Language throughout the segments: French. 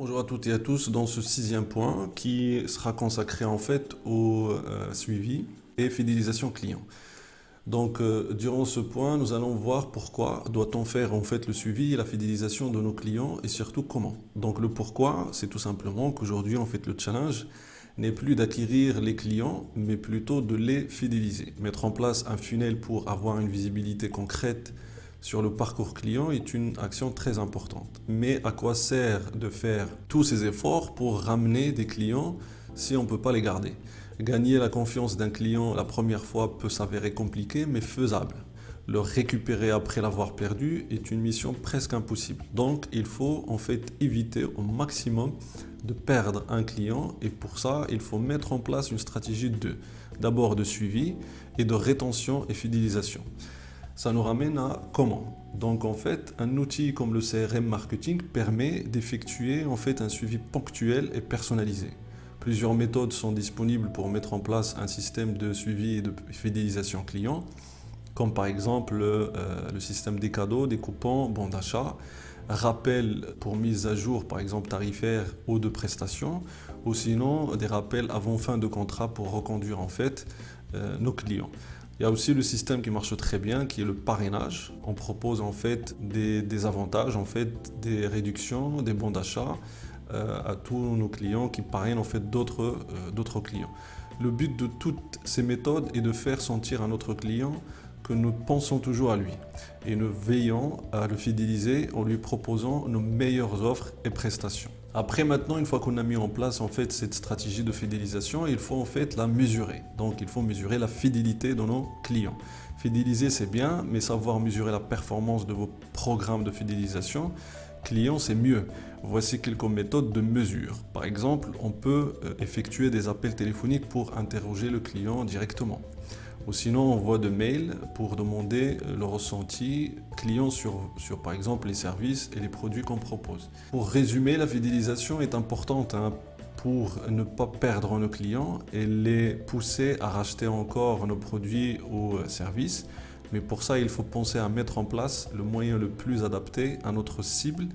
Bonjour à toutes et à tous dans ce sixième point qui sera consacré en fait au suivi et fidélisation client. Durant ce point, nous allons voir pourquoi doit-on faire en fait le suivi et la fidélisation de nos clients et surtout comment. Donc le pourquoi, c'est tout simplement qu'aujourd'hui en fait le challenge n'est plus d'acquérir les clients, mais plutôt de les fidéliser. Mettre en place un funnel pour avoir une visibilité concrète sur le parcours client est une action très importante. Mais à quoi sert de faire tous ces efforts pour ramener des clients si on ne peut pas les garder? Gagner la confiance d'un client la première fois peut s'avérer compliqué, mais faisable. Le récupérer après l'avoir perdu est une mission presque impossible. Donc, il faut en fait éviter au maximum de perdre un client et pour ça, il faut mettre en place une stratégie d'abord de suivi et de rétention et fidélisation. Ça nous ramène à comment? Donc en fait, un outil comme le CRM marketing permet d'effectuer en fait un suivi ponctuel et personnalisé. Plusieurs méthodes sont disponibles pour mettre en place un système de suivi et de fidélisation client, comme par exemple le système des cadeaux, des coupons, bons d'achat, rappels pour mise à jour par exemple tarifaire ou de prestations, ou sinon des rappels avant fin de contrat pour reconduire en fait nos clients. Il y a aussi le système qui marche très bien, qui est le parrainage. On propose en fait des avantages, en fait des réductions, des bons d'achat à tous nos clients qui parrainent en fait d'autres clients. Le but de toutes ces méthodes est de faire sentir à notre client que nous pensons toujours à lui et nous veillons à le fidéliser en lui proposant nos meilleures offres et prestations. Après maintenant, une fois qu'on a mis en place en fait cette stratégie de fidélisation, il faut en fait la mesurer. Donc il faut mesurer la fidélité de nos clients. Fidéliser c'est bien, mais savoir mesurer la performance de vos programmes de fidélisation client c'est mieux. Voici quelques méthodes de mesure. Par exemple, on peut effectuer des appels téléphoniques pour interroger le client directement. Ou sinon, on envoie de mails pour demander le ressenti client sur par exemple les services et les produits qu'on propose. Pour résumer, la fidélisation est importante pour ne pas perdre nos clients et les pousser à racheter encore nos produits ou services. Mais pour ça, il faut penser à mettre en place le moyen le plus adapté à notre cible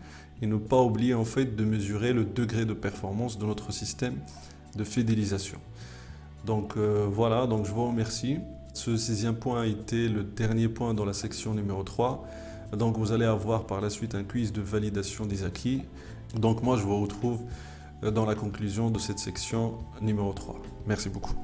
et ne pas oublier en fait de mesurer le degré de performance de notre système de fidélisation. Voilà, je vous remercie. Ce sixième point a été le dernier point dans la section numéro 3. Donc vous allez avoir par la suite un quiz de validation des acquis. Donc moi je vous retrouve dans la conclusion de cette section numéro 3. Merci beaucoup.